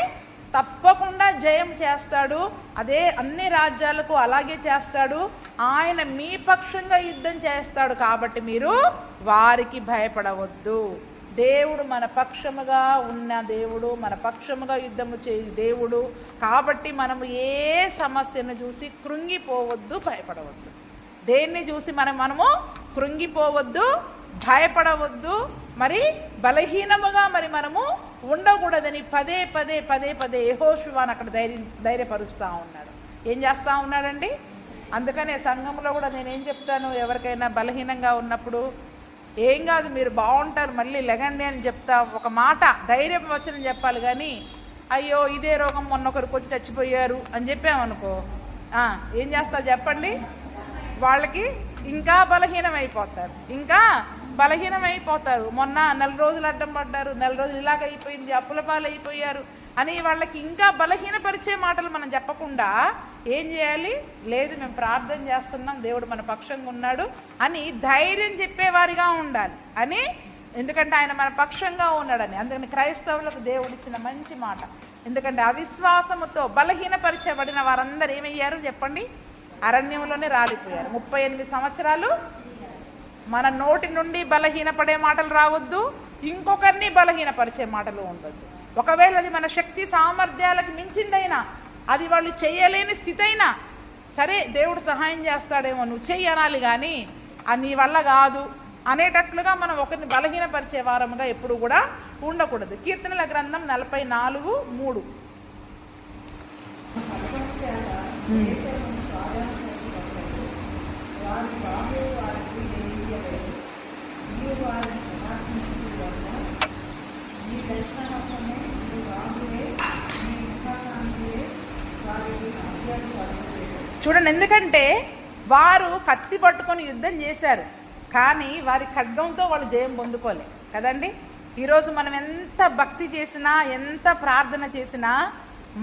తప్పకుండా జయం చేస్తాడు. అదే అన్ని రాజ్యాలకు అలాగే చేస్తాడు. ఆయన మీ పక్షంగా యుద్ధం చేస్తాడు. కాబట్టి మీరు వారికి భయపడవద్దు. దేవుడు మన పక్షముగా ఉన్న దేవుడు, మన పక్షముగా యుద్ధము చేయు దేవుడు. కాబట్టి మనము ఏ సమస్యను చూసి కృంగిపోవద్దు, భయపడవద్దు. దేన్ని చూసి మనము కృంగిపోవద్దు, భయపడవద్దు, మరి బలహీనముగా మనము ఉండకూడదని పదే పదే పదే పదే యెహోషువను అక్కడ ధైర్యపరుస్తూ ఉన్నాడు. ఏం చేస్తూ ఉన్నాడండి? అందుకనే సంఘంలో కూడా నేనేం చెప్తాను, ఎవరికైనా బలహీనంగా ఉన్నప్పుడు ఏం కాదు, మీరు బాగుంటారు, మళ్ళీ లెగండి అని చెప్తా. ఒక మాట ధైర్యం వచనం చెప్పాలి. కానీ అయ్యో ఇదే రోగం మొన్నొకరికి వచ్చి చచ్చిపోయారు అని చెప్పామనుకో, ఏం చేస్తారు చెప్పండి? వాళ్ళకి ఇంకా బలహీనమైపోతారు. మొన్న 4 రోజులు అడ్డం పడ్డారు, 4 రోజులు ఇలాగైపోయింది, అప్పుల పాలైపోయారు అని వాళ్ళకి ఇంకా బలహీనపరిచే మాటలు మనం చెప్పకుండా ఏం చేయాలి? లేదు, మేము ప్రార్థన చేస్తున్నాం, దేవుడు మన పక్షంగా ఉన్నాడు అని ధైర్యం చెప్పేవారిగా ఉండాలి అని. ఎందుకంటే ఆయన మన పక్షంగా ఉన్నాడని. అందుకని క్రైస్తవులకు దేవుడిచ్చిన మంచి మాట. ఎందుకంటే అవిశ్వాసముతో బలహీనపరిచబడిన వారందరూ ఏమయ్యారు చెప్పండి? అరణ్యంలోనే రాలిపోయారు. 38 సంవత్సరాలు మన నోటి నుండి బలహీనపడే మాటలు రావద్దు, ఇంకొకరిని బలహీనపరిచే మాటలు ఉండొద్దు. ఒకవేళ అది మన శక్తి సామర్థ్యాలకు మించిందైనా, అది వాళ్ళు చేయలేని స్థితి అయినా సరే, దేవుడు సహాయం చేస్తాడేమో, నువ్వు చెయ్యి అనాలి. కానీ అది నీ వల్ల కాదు అనేటట్లుగా మనం ఒకరిని బలహీనపరిచే వారముగా ఎప్పుడు కూడా ఉండకూడదు. కీర్తనల గ్రంథం 44:3. చూడండి, ఎందుకంటే వారు కత్తి పట్టుకొని యుద్ధం చేశారు, కానీ వారి ఖడ్గంతో వాళ్ళు జయం పొందుకోలే కదండి. ఈరోజు మనం ఎంత భక్తి చేసినా, ఎంత ప్రార్థన చేసినా,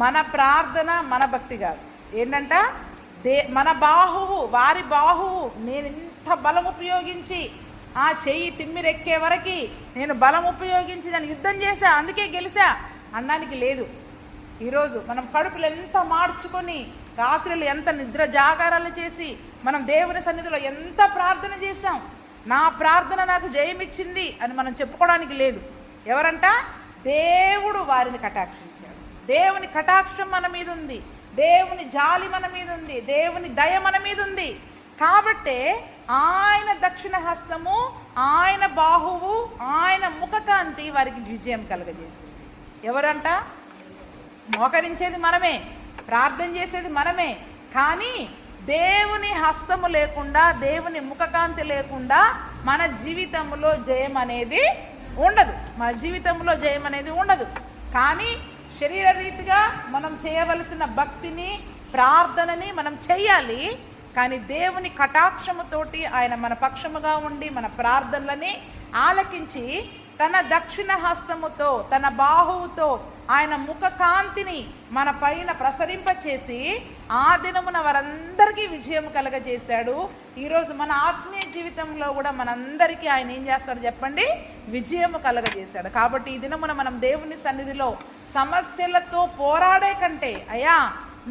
మన ప్రార్థన మన భక్తి కాదు. ఏంటంట? మన బాహువు, వారి బాహువు, నేను ఇంత బలం ఉపయోగించి ఆ చెయ్యి తిమ్మిరెక్కే వరకు నేను బలం ఉపయోగించి నేను యుద్ధం చేశా, అందుకే గెలిచా అనడానికి లేదు. ఈరోజు మనం కడుపులు ఎంత మార్చుకొని, రాత్రులు ఎంత నిద్ర జాగారాలు చేసి, మనం దేవుని సన్నిధిలో ఎంత ప్రార్థన చేశాం, నా ప్రార్థన నాకు జయమిచ్చింది అని మనం చెప్పుకోవడానికి లేదు. ఎవరంట? దేవుడు వారిని కటాక్షించాడు. దేవుని కటాక్షం మన మీద ఉంది, దేవుని జాలి మన మీద ఉంది, దేవుని దయ మన మీద ఉంది. కాబట్టే ఆయన దక్షిణ హస్తము, ఆయన బాహువు, ఆయన ముఖకాంతి వారికి విజయం కలుగజేసింది. ఎవరంట? మోకరించేది మనమే, ప్రార్థన చేసేది మనమే. కానీ దేవుని హస్తము లేకుండా, దేవుని ముఖకాంతి లేకుండా మన జీవితంలో జయం అనేది ఉండదు. మన జీవితంలో జయం అనేది ఉండదు. కానీ శరీర రీతిగా మనం చేయవలసిన భక్తిని, ప్రార్థనని మనం చెయ్యాలి. కానీ దేవుని కటాక్షముతోటి ఆయన మన పక్షముగా ఉండి మన ప్రార్థనలని ఆలకించి తన దక్షిణ హస్తముతో, తన బాహువుతో ఆయన ముఖ కాంతిని మన పైన ప్రసరింపచేసి ఆ దినమున వారందరికీ విజయం కలగజేశాడు. ఈరోజు మన ఆత్మీయ జీవితంలో కూడా మనందరికీ ఆయన ఏం చేస్తాడు చెప్పండి? విజయము కలగజేశాడు. కాబట్టి ఈ దినమున మనం దేవుని సన్నిధిలో సమస్యలతో పోరాడే కంటే, అయ్యా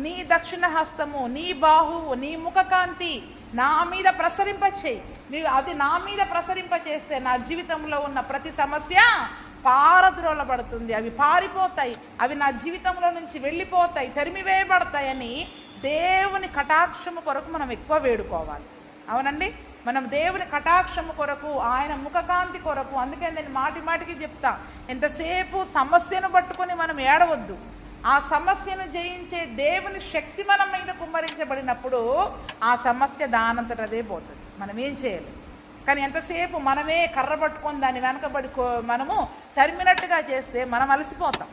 నీ దక్షిణ హస్తము, నీ బాహువు, నీ ముఖకాంతి నా మీద ప్రసరింపచేయి, నీవు అది నా మీద ప్రసరింపచేస్తే నా జీవితంలో ఉన్న ప్రతి సమస్య పారద్రోలబడుతుంది, అవి పారిపోతాయి, అవి నా జీవితంలో నుంచి వెళ్ళిపోతాయి, తరిమివేయబడతాయని దేవుని కటాక్షము కొరకు మనం ఎక్కువ వేడుకోవాలి. అవునండి. మనం దేవుని కటాక్షము కొరకు, ఆయన ముఖకాంతి కొరకు. అందుకే నేను మాటికి చెప్తా, ఎంతసేపు సమస్యను పట్టుకొని మనం ఏడవద్దు. ఆ సమస్యను జయించే దేవుని శక్తి మన మీద కుమ్మరించబడినప్పుడు ఆ సమస్య దానంతట అదే పోతుంది. మనం ఏం చేయాలి? కానీ ఎంతసేపు మనమే కర్ర పట్టుకొని దాన్ని వెనకబడి మనము తరిమినట్టుగా చేస్తే మనం అలసిపోతాం.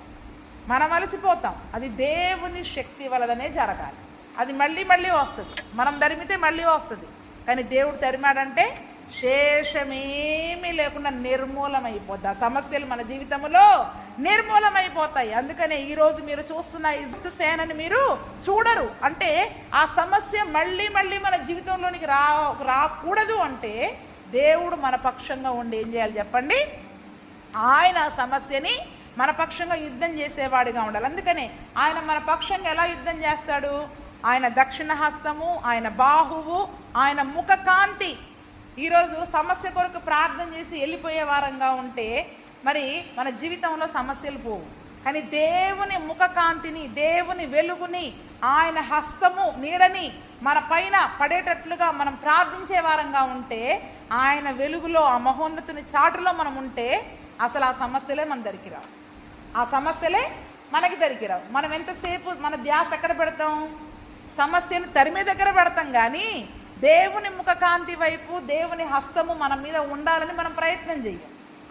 అది దేవుని శక్తి వలదనే జరగాలి. అది మళ్ళీ వస్తుంది. మనం తరిమితే మళ్ళీ వస్తుంది. కానీ దేవుడు తరిమాడంటే శేషమేమీ లేకుండా నిర్మూలమైపోద్ది. ఆ సమస్యలు మన జీవితంలో నిర్మూలమైపోతాయి. అందుకనే ఈరోజు మీరు చూస్తున్న ఇజ్రాయేలు సేనని మీరు చూడరు. అంటే ఆ సమస్య మళ్ళీ మన జీవితంలోనికి రాకూడదు అంటే దేవుడు మన పక్షంగా ఉండి ఏం చేయాలి చెప్పండి? ఆయన ఆ సమస్యని మన పక్షంగా యుద్ధం చేసేవాడిగా ఉండాలి. అందుకనే ఆయన మన పక్షంగా ఎలా యుద్ధం చేస్తాడు? ఆయన దక్షిణ హస్తము, ఆయన బాహువు, ఆయన ముఖ కాంతి. ఈరోజు సమస్య కొరకు ప్రార్థన చేసి వెళ్ళిపోయే వారంగా ఉంటే మరి మన జీవితంలో సమస్యలు పోవు. కానీ దేవుని ముఖ కాంతిని, దేవుని వెలుగుని, ఆయన హస్తము నీడని మన పైన పడేటట్లుగా మనం ప్రార్థించే వారంగా ఉంటే, ఆయన వెలుగులో, ఆ మహోన్నతుని చాటులో మనం ఉంటే అసలు ఆ సమస్యలే మన దగ్గరికి రావు. ఆ సమస్యలే మనకి దగ్గరికి రావు. మనం ఎంతసేపు మన ధ్యాస ఎక్కడ పెడతాం? సమస్యను తరిమే దగ్గర పెడతాం. కానీ దేవుని ముఖకాంతి వైపు, దేవుని హస్తము మన మీద ఉండాలని మనం ప్రయత్నం చేయం.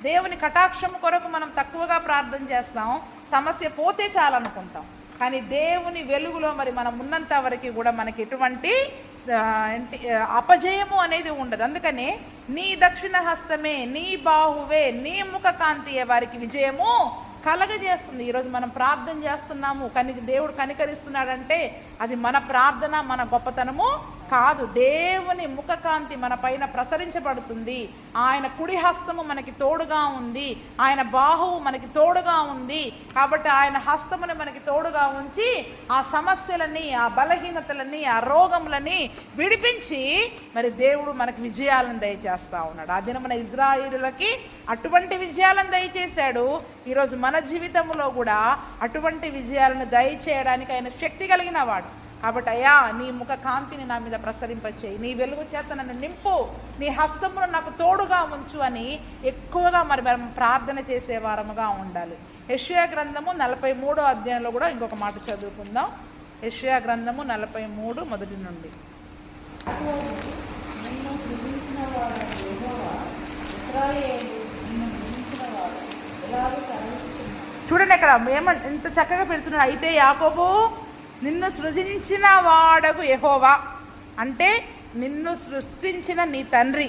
దేవుని కటాక్షము కొరకు మనం తక్కువగా ప్రార్థన చేస్తాం. సమస్య పోతే చాలనుకుంటాం. కానీ దేవుని వెలుగులో మరి మనం ఉన్నంత వరకు కూడా మనకి ఎటువంటి అపజయము అనేది ఉండదు. అందుకనే నీ దక్షిణ హస్తమే, నీ బాహువే, నీ ముఖ కాంతియే వారికి విజయము కలగజేస్తుంది. ఈరోజు మనం ప్రార్థన చేస్తున్నాము, దేవుడు కనికరిస్తున్నాడంటే అది మన ప్రార్థన, మన గొప్పతనము కాదు. దేవుని ముఖకాంతి మన పైన ప్రసరించబడుతుంది. ఆయన కుడి హస్తము మనకి తోడుగా ఉంది, ఆయన బాహువు మనకి తోడుగా ఉంది. కాబట్టి ఆయన హస్తముని మనకి తోడుగా ఉంచి ఆ సమస్యలని, ఆ బలహీనతలని, ఆ రోగములని విడిపించి మరి దేవుడు మనకి విజయాలను దయచేస్తా ఉన్నాడు. ఆ దిన మన ఇజ్రాయేలులకి అటువంటి విజయాలను దయచేశాడు. ఈరోజు మన జీవితంలో కూడా అటువంటి విజయాలను దయచేయడానికి ఆయన శక్తి కలిగిన వాడు. కాబట్టి అయ్యా, నీ ముఖ కాంతిని నా మీద ప్రసరింపచేయి, నీ వెలుగు చేత నన్ను నింపు, నీ హస్తమును నాకు తోడుగా ఉంచు అని ఎక్కువగా మరి మనం ప్రార్థన చేసే వారముగా ఉండాలి. యెషయా గ్రంథము 43వ అధ్యాయంలో కూడా ఇంకొక మాట చదువుకుందాం. యెషయా గ్రంథము 43 మొదటి నుండి. చూడండి అక్కడ ఎంత చక్కగా పెడుతున్నాడు. అయితే యాకోబు, నిన్ను సృజించిన వాడగు యెహోవా, అంటే నిన్ను సృష్టించిన నీ తండ్రి,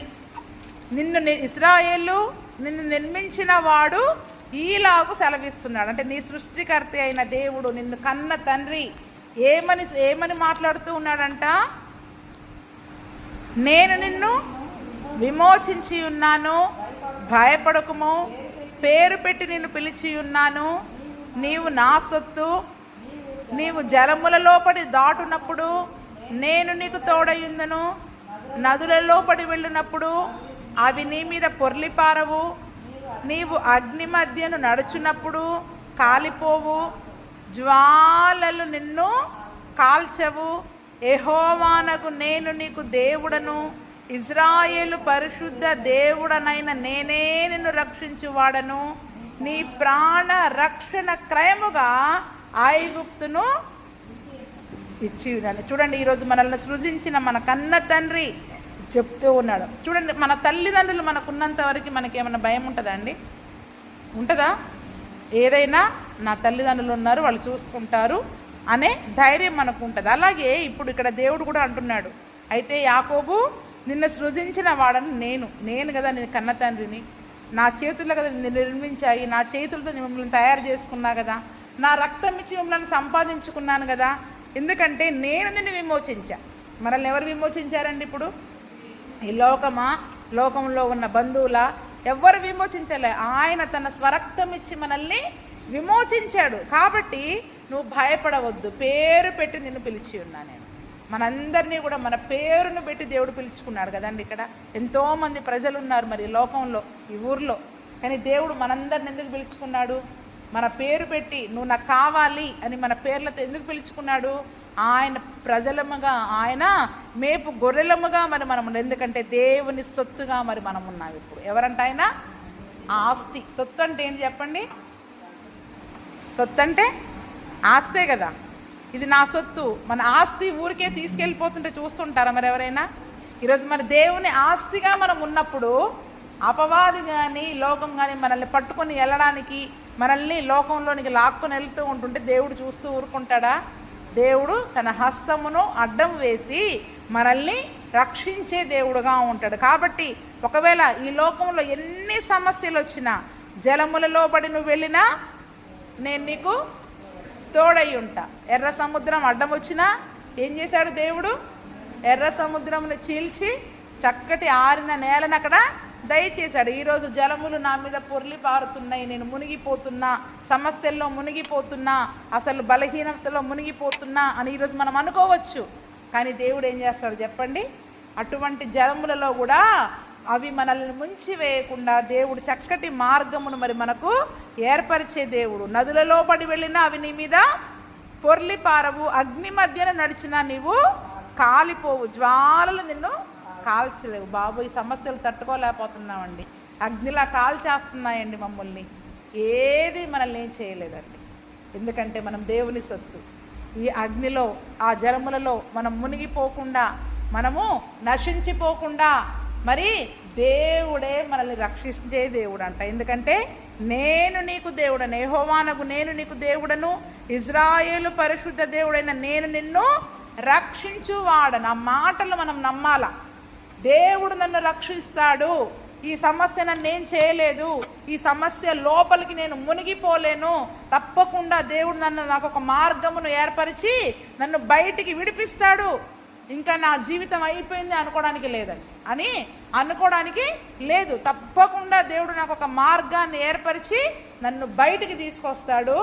ఇశ్రాయేలు నిన్ను నిర్మించిన వాడు ఈలాగు సెలవిస్తున్నాడు. అంటే నీ సృష్టికర్త అయిన దేవుడు, నిన్ను కన్న తండ్రి ఏమని మాట్లాడుతూ ఉన్నాడంట? నేను నిన్ను విమోచించి ఉన్నాను, భయపడకుము, పేరు పెట్టి నిన్ను పిలిచి ఉన్నాను, నీవు నా సొత్తు, నీవు జలములలో పడి దాటునప్పుడు నేను నీకు తోడయుందును, నదులలో పడి వెళ్ళినప్పుడు అవి నీ మీద పొర్లిపారవు, నీవు అగ్ని మధ్యను నడుచున్నప్పుడు కాలిపోవు, జ్వాలలు నిన్ను కాల్చవు. యెహోవానగు నేను నీకు దేవుడను, ఇజ్రాయేలు పరిశుద్ధ దేవుడనైన నేనే నిన్ను రక్షించువాడను, నీ ప్రాణ రక్షణ క్రయముగా ఐగుప్తును ఇచ్చి ఉన్నాను. చూడండి, ఈరోజు మనల్ని సృజించిన మన కన్న తండ్రి చెప్తూ ఉన్నాడు. చూడండి, మన తల్లిదండ్రులు మనకున్నంత వరకు మనకేమైనా భయం ఉంటుందా అండి? ఉంటుందా? ఏదైనా నా తల్లిదండ్రులు ఉన్నారు, వాళ్ళు చూసుకుంటారు అనే ధైర్యం మనకు ఉంటుంది. అలాగే ఇప్పుడు ఇక్కడ దేవుడు కూడా అంటున్నాడు, అయితే యాకోబు, నిన్ను సృజించిన వాడని నేను కదా నేను కన్న తండ్రిని, నా చేతుల్లో కదా నిన్ను నిర్మించాయి, నా చేతులతో మిమ్మల్ని తయారు చేసుకున్నా కదా, నా రక్తం ఇచ్చి మిమ్మల్ని సంపాదించుకున్నాను కదా, ఎందుకంటే నేను నిన్ను విమోచించా. మనల్ని ఎవరు విమోచించారండి? ఇప్పుడు ఈ లోకంలో ఉన్న బంధువుల ఎవరు విమోచించలే, ఆయన తన స్వరక్తం ఇచ్చి మనల్ని విమోచించాడు. కాబట్టి నువ్వు భయపడవద్దు, పేరు పెట్టి నిన్ను పిలిచి ఉన్నా నేను. మనందరినీ కూడా మన పేరును పెట్టి దేవుడు పిలుచుకున్నాడు కదండి. ఇక్కడ ఎంతోమంది ప్రజలు ఉన్నారు మరి లోకంలో, ఈ ఊర్లో, కానీ దేవుడు మనందరిని ఎందుకు పిలుచుకున్నాడు? మన పేరు పెట్టి నువ్వు నాకు కావాలి అని మన పేర్లతో ఎందుకు పిలుచుకున్నాడు? ఆయన ప్రజలముగా ఆయన మేపు గొర్రెలముగా మరి మనం ఎందుకంటే దేవుని సొత్తుగా మరి మనం ఉన్నాం. ఇప్పుడు ఎవరంటే ఆయన ఆస్తి. సొత్తు అంటే ఏంటి చెప్పండి? సొత్తు అంటే ఆస్తే కదా. ఇది నా సొత్తు. మన ఆస్తి ఊరికే తీసుకెళ్ళిపోతుంటే చూస్తుంటారా మరి ఎవరైనా? ఈరోజు మన దేవుని ఆస్తిగా మనం ఉన్నప్పుడు అపవాది కానీ లోకం కానీ మనల్ని పట్టుకొని వెళ్ళడానికి, మనల్ని లోకంలోనికి లాక్కొని వెళ్తూ ఉంటుంటే దేవుడు చూస్తూ ఊరుకుంటాడా? దేవుడు తన హస్తమును అడ్డం వేసి మనల్ని రక్షించే దేవుడుగా ఉంటాడు. కాబట్టి ఒకవేళ ఈ లోకంలో ఎన్ని సమస్యలు వచ్చినా, జలములలో పడి నువ్వు వెళ్ళినా నేను నీకు తోడై ఉంటా. ఎర్ర సముద్రం అడ్డం వచ్చినా ఏం చేశాడు దేవుడు? ఎర్ర సముద్రమును చీల్చి చక్కటి ఆరిన నేలను అక్కడ దయచేశాడు. ఈరోజు జలములు నా మీద పొర్లి పారుతున్నాయి, నేను మునిగిపోతున్నా, సమస్యల్లో మునిగిపోతున్నా, అసలు బలహీనతలో మునిగిపోతున్నా అని ఈరోజు మనం అనుకోవచ్చు. కానీ దేవుడు ఏం చేస్తాడు చెప్పండి? అటువంటి జలములలో కూడా అవి మనల్ని ముంచి వేయకుండా దేవుడు చక్కటి మార్గమును మరి మనకు ఏర్పరిచే దేవుడు. నదులలో పడి వెళ్ళినా అవి నీ మీద పొర్లి పారవు, అగ్ని మధ్యన నడిచినా నీవు కాలిపోవు, జ్వాలలు నిన్ను కాల్చలేవు. బాబు, ఈ సమస్యలు తట్టుకోలేకపోతున్నామండి, అగ్నిలా కాల్చేస్తున్నాయండి మమ్మల్ని. ఏది మనల్ని ఏం చేయలేదండి, ఎందుకంటే మనం దేవుని సొత్తు. ఈ అగ్నిలో, ఆ జలములలో మనం మునిగిపోకుండా, మనము నశించిపోకుండా మరి దేవుడే మనల్ని రక్షించే దేవుడు అంట. ఎందుకంటే నేను నీకు దేవుడను, యెహోవానగు నేను నీకు దేవుడను, ఇజ్రాయేలు పరిశుద్ధ దేవుడైన నేను నిన్ను రక్షించువాడను. ఆ మాటలు మనం నమ్మాలా. దేవుడు నన్ను రక్షిస్తాడు, ఈ సమస్య నన్ను ఏం చేయలేదు, ఈ సమస్య లోపలికి నేను మునిగిపోలేను, తప్పకుండా దేవుడు నాకు ఒక మార్గమును ఏర్పరిచి నన్ను బయటికి విడిపిస్తాడు, ఇంకా నా జీవితం అయిపోయింది అనుకోవడానికి అనుకోవడానికి లేదు. తప్పకుండా దేవుడు నాకు ఒక మార్గాన్ని ఏర్పరిచి నన్ను బయటికి తీసుకొస్తాడు,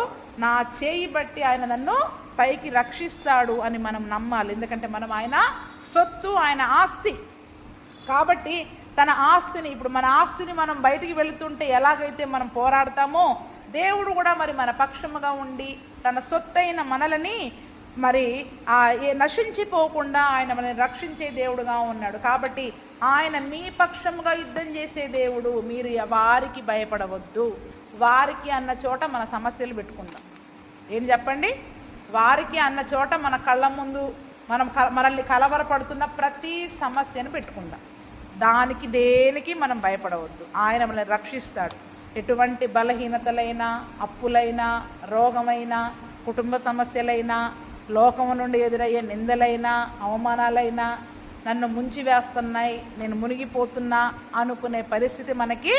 నా చేయి బట్టి ఆయన నన్ను పైకి రక్షిస్తాడు అని మనం నమ్మాలి. ఎందుకంటే మనం ఆయన సొత్తు, ఆయన ఆస్తి. కాబట్టి తన ఆస్తిని, ఇప్పుడు మన ఆస్తిని మనం బయటికి వెళుతుంటే ఎలాగైతే మనం పోరాడతామో, దేవుడు కూడా మరి మన పక్షముగా ఉండి తన సొత్తైన మనలని మరి నశించిపోకుండా ఆయన మనల్ని రక్షించే దేవుడుగా ఉన్నాడు. కాబట్టి ఆయన మీ పక్షముగా యుద్ధం చేసే దేవుడు. మీరు వారికి భయపడవద్దు. వారికి అన్న చోట మన సమస్యలు పెట్టుకుందాం. ఏంటి చెప్పండి? వారికి అన్న చోట మన కళ్ళ ముందు మనల్ని కలవరపడుతున్న ప్రతి సమస్యను పెట్టుకుందాం. దానికి దేనికి మనం భయపడవద్దు. ఆయన మనల్ని రక్షిస్తాడు. ఎటువంటి బలహీనతలైనా, అప్పులైనా, రోగమైనా, కుటుంబ సమస్యలైనా, లోకము నుండి ఎదురయ్యే నిందలైనా, అవమానాలైనా, నన్ను ముంచి వేస్తున్నాయి, నేను మునిగిపోతున్నా అనుకునే పరిస్థితి మనకి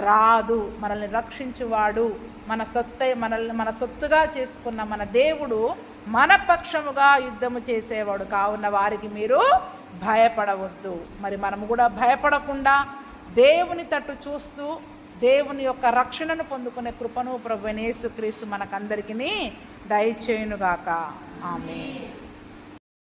రాదు. మనల్ని రక్షించువాడు, మన సొత్తుగా చేసుకున్న మన దేవుడు మన పక్షముగా యుద్ధము చేసేవాడు. కావున వారికి మీరు భయపడవద్దు. మరి మనము కూడా భయపడకుండా దేవుని తట్టు చూస్తూ దేవుని యొక్క రక్షణను పొందుకునే కృపను ప్రభువైన యేసుక్రీస్తు మనకందరికీ దయచేయునుగాక. ఆమేన్.